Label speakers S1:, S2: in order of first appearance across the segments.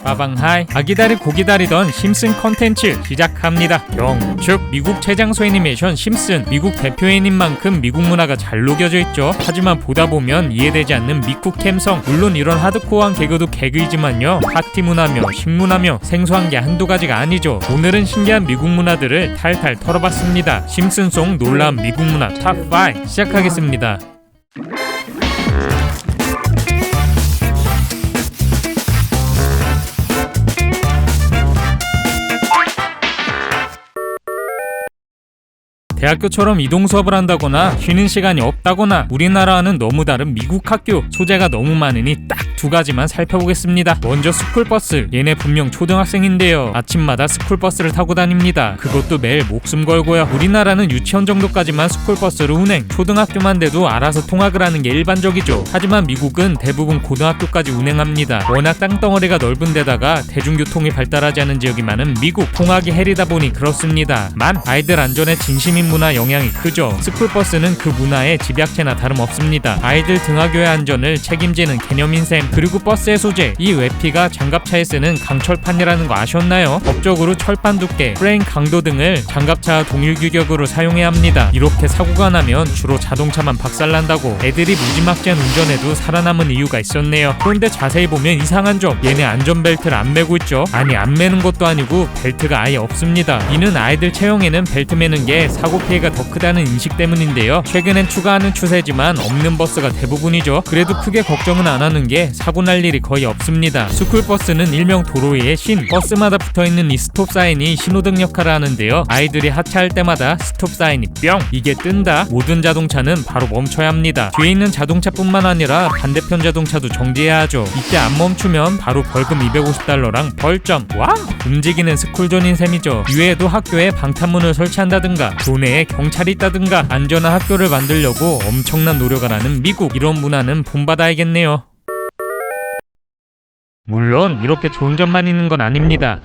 S1: 빠방하이. 고기다리던 심슨 컨텐츠 시작합니다. 영축. 미국 최장수 애니메이션 심슨. 미국 대표 애니인 만큼 미국 문화가 잘 녹여져 있죠. 하지만 보다 보면 이해되지 않는 미국 감성. 물론 이런 하드코어한 개그도 개그이지만요, 파티 문화며 식문화며 생소한 게 한두 가지가 아니죠. 오늘은 신기한 미국 문화들을 탈탈 털어봤습니다. 심슨 속 놀라운 미국 문화 탑5 시작하겠습니다. 대학교처럼 이동 수업을 한다거나 쉬는 시간이 없다거나 우리나라와는 너무 다른 미국 학교. 소재가 너무 많으니 딱 두 가지만 살펴보겠습니다. 먼저 스쿨버스. 얘네 분명 초등학생인데요, 아침마다 스쿨버스를 타고 다닙니다. 그것도 매일 목숨 걸고요. 우리나라는 유치원 정도까지만 스쿨버스를 운행, 초등학교만 돼도 알아서 통학을 하는 게 일반적이죠. 하지만 미국은 대부분 고등학교까지 운행합니다. 워낙 땅덩어리가 넓은 데다가 대중교통이 발달하지 않은 지역이 많은 미국. 통학이 헬이다 보니 그렇습니다. 아이들 안전에 진심인 문화 영향이 크죠. 스쿨버스는 그 문화의 집약체나 다름없습니다. 아이들 등하교의 안전을 책임지는 개념인 셈. 그리고 버스의 소재, 이 외피가 장갑차에 쓰는 강철판이라는 거 아셨나요? 법적으로 철판 두께, 프레임 강도 등을 장갑차와 동일 규격으로 사용해야 합니다. 이렇게 사고가 나면 주로 자동차만 박살난다고 애들이 무지막지한 운전에도 살아남은 이유가 있었네요. 그런데 자세히 보면 이상한 점, 얘네 안전벨트를 안 매고 있죠. 아니, 안 매는 것도 아니고 벨트가 아예 없습니다. 이는 아이들 체형에는 벨트 매는 게 사고 피해가 더 크다는 인식 때문인데요, 최근엔 추가하는 추세지만 없는 버스가 대부분이죠. 그래도 크게 걱정은 안 하는 게 사고 날 일이 거의 없습니다. 스쿨버스는 일명 도로 위에 신, 버스마다 붙어있는 이 스톱 사인이 신호등 역할을 하는데요, 아이들이 하차할 때마다 스톱 사인이 뿅! 이게 뜬다? 모든 자동차는 바로 멈춰야 합니다. 뒤에 있는 자동차뿐만 아니라 반대편 자동차도 정지해야 하죠. 이때 안 멈추면 바로 벌금 $250랑 벌점. 와! 움직이는 스쿨존인 셈이죠. 이외에도 학교에 방탄문을 설치한다든가 교내에 경찰이 있다든가 안전한 학교를 만들려고 엄청난 노력을 하는 미국. 이런 문화는 본받아야겠네요. 물론 이렇게 좋은 점만 있는 건 아닙니다.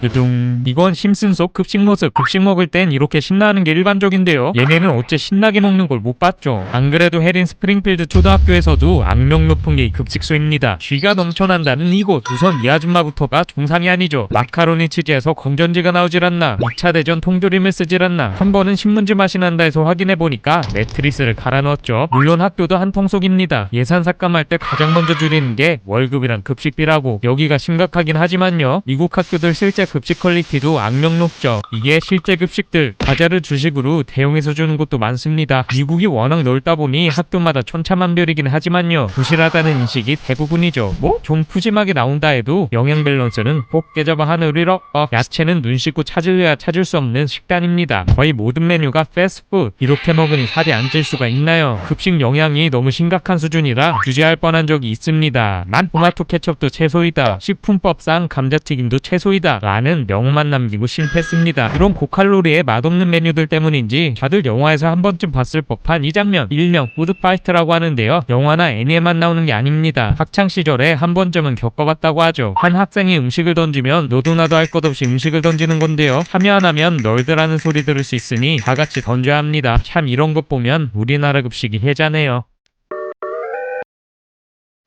S1: 이건 심슨 속 급식 모습. 급식 먹을 땐 이렇게 신나는 게 일반적인데요, 얘네는 어째 신나게 먹는 걸 못 봤죠. 안 그래도 해린 스프링필드 초등학교에서도 악명 높은 게 급식소입니다. 쥐가 넘쳐난다는 이곳. 우선 이 아줌마부터가 정상이 아니죠. 마카로니 치즈에서 건전지가 나오질 않나, 2차 대전 통조림을 쓰질 않나, 한 번은 신문지 맛이 난다 해서 확인해보니까 매트리스를 갈아 넣었죠. 물론 학교도 한통속입니다. 예산 삭감할 때 가장 먼저 줄이는 게 월급이랑 급식비라고. 여기가 심각하긴 하지만요, 미국 학교들 실제 급식 퀄리티도 악명 높죠. 이게 실제 급식들, 과자를 주식으로 대용해서 주는 곳도 많습니다. 미국이 워낙 넓다 보니 학교마다 천차만별이긴 하지만요, 부실하다는 인식이 대부분이죠. 좀 푸짐하게 나온다 해도 영양 밸런스는 꼭 깨져봐 하늘이러. 야채는 눈 씻고 찾으려야 찾을 수 없는 식단입니다. 거의 모든 메뉴가 패스트푸드. 이렇게 먹으니 살이 안 찔 수가 있나요? 급식 영양이 너무 심각한 수준이라 규제할 뻔한 적이 있습니다. 토마토 케첩도 채소이다, 식품법상 감자튀김도 채소이다 라는 명만 남기고 실패했습니다. 이런 고칼로리에 맛없는 메뉴들 때문인지 다들 영화에서 한 번쯤 봤을 법한 이 장면, 일명 푸드파이트라고 하는데요, 영화나 애니에만 나오는 게 아닙니다. 학창시절에 한 번쯤은 겪어봤다고 하죠. 한 학생이 음식을 던지면 너도 나도 할 것 없이 음식을 던지는 건데요, 참여 안 하면 널드라는 소리 들을 수 있으니 다 같이 던져야 합니다. 참 이런 것 보면 우리나라 급식이 혜자네요.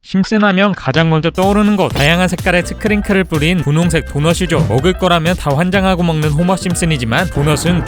S1: 심슨 하면 가장 먼저 떠오르는 것, 다양한 색깔의 스크링클을 뿌린 분홍색 도넛이죠. 먹을 거라면 다 환장하고 먹는 호머 심슨이지만 도넛은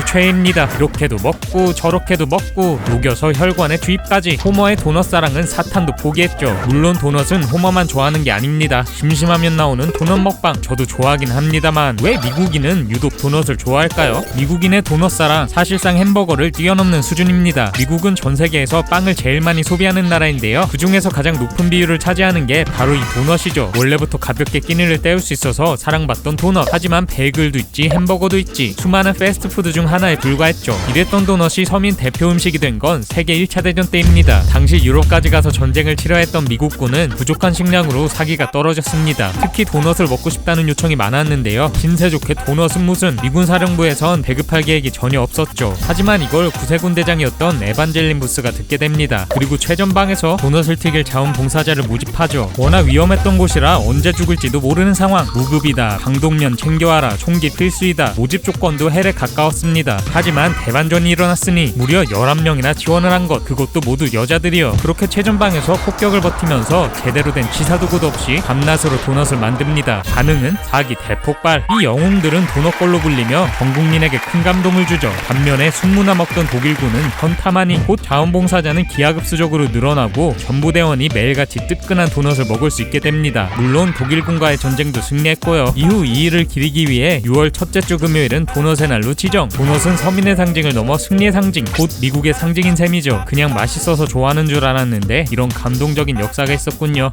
S1: 최입니다. 이렇게도 먹고 저렇게도 먹고 녹여서 혈관에 주입까지. 호머의 도넛 사랑은 사탄도 포기했죠. 물론 도넛은 호머만 좋아하는 게 아닙니다. 심심하면 나오는 도넛 먹방 저도 좋아하긴 합니다만 왜 미국인은 유독 도넛을 좋아할까요? 미국인의 도넛 사랑 사실상 햄버거를 뛰어넘는 수준입니다. 미국은 전 세계에서 빵을 제일 많이 소비하는 나라인데요, 그 중에서 가장 높은 비율을 차지하는 게 바로 이 도넛이죠. 원래부터 가볍게 끼니를 때울 수 있어서 사랑받던 도넛. 하지만 베이글도 있지, 햄버거도 있지, 수많은 패스트푸드 중 하나에 불과했죠. 이랬던 도넛이 서민 대표 음식이 된 건 세계 1차 대전 때입니다. 당시 유럽까지 가서 전쟁을 치러했던 미국군은 부족한 식량으로 사기가 떨어졌습니다. 특히 도넛을 먹고 싶다는 요청이 많았는데요, 신세 좋게 도넛은 무슨, 미군 사령부에선 배급할 계획이 전혀 없었죠. 하지만 이걸 구세군 대장이었던 에반젤린 부스가 듣게 됩니다. 그리고 최전방에서 도넛을 튀길 자원 자원봉사자를 모집하죠. 워낙 위험했던 곳이라 언제 죽을지도 모르는 상황. 무급이다, 방독면 챙겨와라, 총기 필수이다, 모집 조건도 헬에 가까웠습니다. 하지만 대반전이 일어났으니 무려 11명이나 지원을 한 것, 그것도 모두 여자들이요. 그렇게 최전방에서 폭격을 버티면서 제대로 된 치사도구도 없이 밤낮으로 도넛을 만듭니다. 반응은 사기 대폭발. 이 영웅들은 도넛걸로 불리며 전 국민에게 큰 감동을 주죠. 반면에 순무나 먹던 독일군은 현타만이. 곧 자원봉사자는 기하급수적으로 늘어나고 전부대원이 매일같이 뜨끈한 도넛을 먹을 수 있게 됩니다. 물론 독일군과의 전쟁도 승리했고요. 이후 이 일을 기리기 위해 6월 첫째 주 금요일은 도넛의 날로 지정. 도넛은 서민의 상징을 넘어 승리의 상징, 곧 미국의 상징인 셈이죠. 그냥 맛있어서 좋아하는 줄 알았는데 이런 감동적인 역사가 있었군요.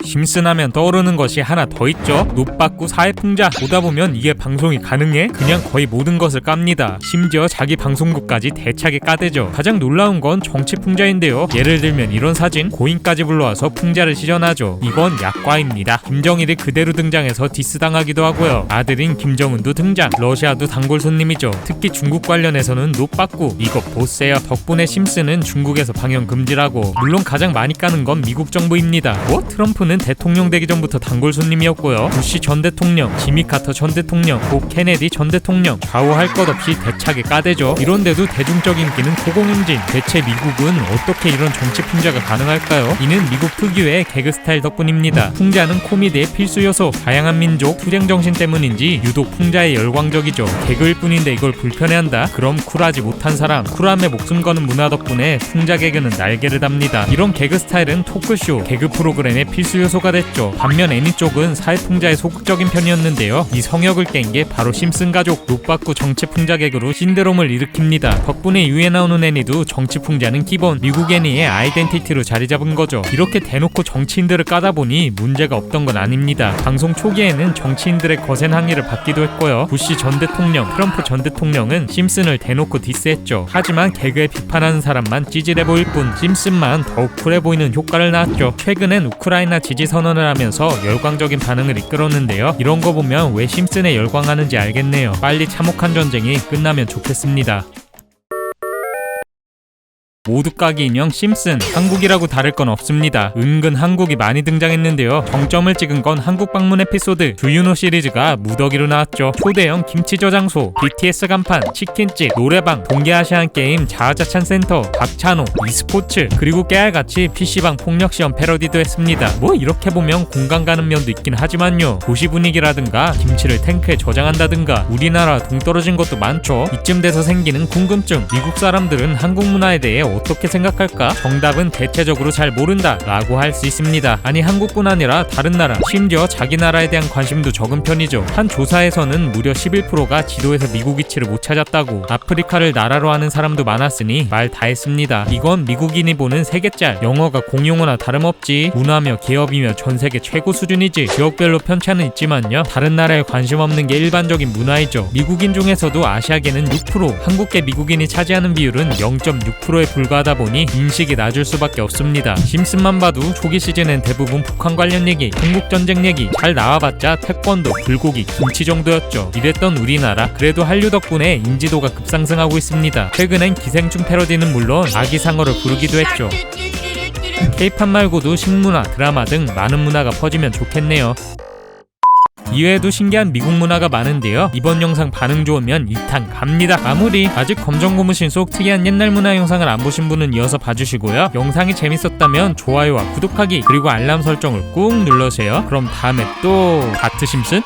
S1: 심슨 하면 떠오르는 것이 하나 더 있죠. 노빠꾸 사회풍자. 보다 보면 이게 방송이 가능해? 그냥 거의 모든 것을 깝니다. 심지어 자기 방송국까지 대차게 까대죠. 가장 놀라운 건 정치풍자인데요. 예를 들면 이런 사진, 고인까지 불러와서 풍자를 시전하죠. 이건 약과입니다. 김정일이 그대로 등장해서 디스당하기도 하고요. 아들인 김정은도 등장. 러시아도 단골 손님이죠. 특히 중국 관련해서는 노빠꾸. 이거 보세요. 덕분에 심슨은 중국에서 방영 금지라고. 물론 가장 많이 까는 건 미국 정부입니다. 뭐? 트럼프는 대통령 되기 전부터 단골 손님이었고요. 부시 전 대통령, 지미 카터 전 대통령, 복 케네디 전 대통령, 좌우할 것 없이 대차게 까대죠. 이런데도 대중적 인기는 고공행진. 대체 미국은 어떻게 이런 정치 풍자가 가능할까요? 이는 미국 특유의 개그 스타일 덕분입니다. 풍자는 코미디의 필수 요소. 다양한 민족, 투쟁 정신 때문인지 유독 풍자에 열광적이죠. 개그일 뿐인데 이걸 불편해한다? 그럼 쿨하지 못한 사람. 쿨함에 목숨 거는 문화 덕분에 풍자 개그는 날개를 답니다. 이런 개그 스타일은 토크쇼, 개그 프로그램의 필수 요소가 됐죠. 반면 애니 쪽은 사회풍자의 소극적인 편이었는데요. 이 성역을 깬 게 바로 심슨 가족. 노빠꾸 정치풍자 개그로 신드롬을 일으킵니다. 덕분에 유에 나오는 애니도 정치풍자는 기본, 미국 애니의 아이덴티티로 자리 잡은 거죠. 이렇게 대놓고 정치인들을 까다 보니 문제가 없던 건 아닙니다. 방송 초기에는 정치인들의 거센 항의를 받기도 했고요. 부시 전 대통령, 트럼프 전 대통령은 심슨을 대놓고 디스했죠. 하지만 개그에 비판하는 사람만 찌질해 보일 뿐 심슨만 더욱 쿨해 보이는 효과를 낳았죠. 최근엔 우크라이나 지지 선언을 하면서 열광적인 반응을 이끌었는데요. 이런 거 보면 왜 심슨에 열광하는지 알겠네요. 빨리 참혹한 전쟁이 끝나면 좋겠습니다. 모두 까기 인형 심슨. 한국이라고 다를 건 없습니다. 은근 한국이 많이 등장했는데요. 정점을 찍은 건 한국 방문 에피소드. 주유노 시리즈가 무더기로 나왔죠. 초대형 김치 저장소, BTS 간판, 치킨집, 노래방, 동계아시안게임 자아자찬 센터, 박찬호, e스포츠, 그리고 깨알같이 PC방 폭력시험 패러디도 했습니다. 뭐 이렇게 보면 공감 가는 면도 있긴 하지만요. 도시 분위기라든가 김치를 탱크에 저장한다든가 우리나라 동떨어진 것도 많죠. 이쯤 돼서 생기는 궁금증. 미국 사람들은 한국 문화에 대해 어떻게 생각할까? 정답은 대체적으로 잘 모른다 라고 할 수 있습니다. 아니 한국뿐 아니라 다른 나라, 심지어 자기 나라에 대한 관심도 적은 편이죠. 한 조사에서는 무려 11%가 지도에서 미국 위치를 못 찾았다고. 아프리카를 나라로 하는 사람도 많았으니 말 다 했습니다. 이건 미국인이 보는 세계짤. 영어가 공용어나 다름없지. 문화며 기업이며 전세계 최고 수준이지. 지역별로 편차는 있지만요. 다른 나라에 관심 없는 게 일반적인 문화이죠. 미국인 중에서도 아시아계는 6%, 한국계 미국인이 차지하는 비율은 0.6%에 불과하다 보니 인식이 낮을 수밖에 없습니다. 심슨만 봐도 초기 시즌엔 대부분 북한 관련 얘기, 한국전쟁 얘기, 잘 나와봤자 태권도, 불고기, 김치 정도였죠. 이랬던 우리나라, 그래도 한류 덕분에 인지도가 급상승하고 있습니다. 최근엔 기생충 패러디는 물론 아기상어를 부르기도 했죠. K-팝 말고도 식문화, 드라마 등 많은 문화가 퍼지면 좋겠네요. 이외에도 신기한 미국 문화가 많은데요. 이번 영상 반응 좋으면 2탄 갑니다. 마무리. 아직 검정고무신 속 특이한 옛날 문화 영상을 안 보신 분은 이어서 봐주시고요. 영상이 재밌었다면 좋아요와 구독하기 그리고 알람 설정을 꾹 눌러주세요. 그럼 다음에 또 다트 심슨?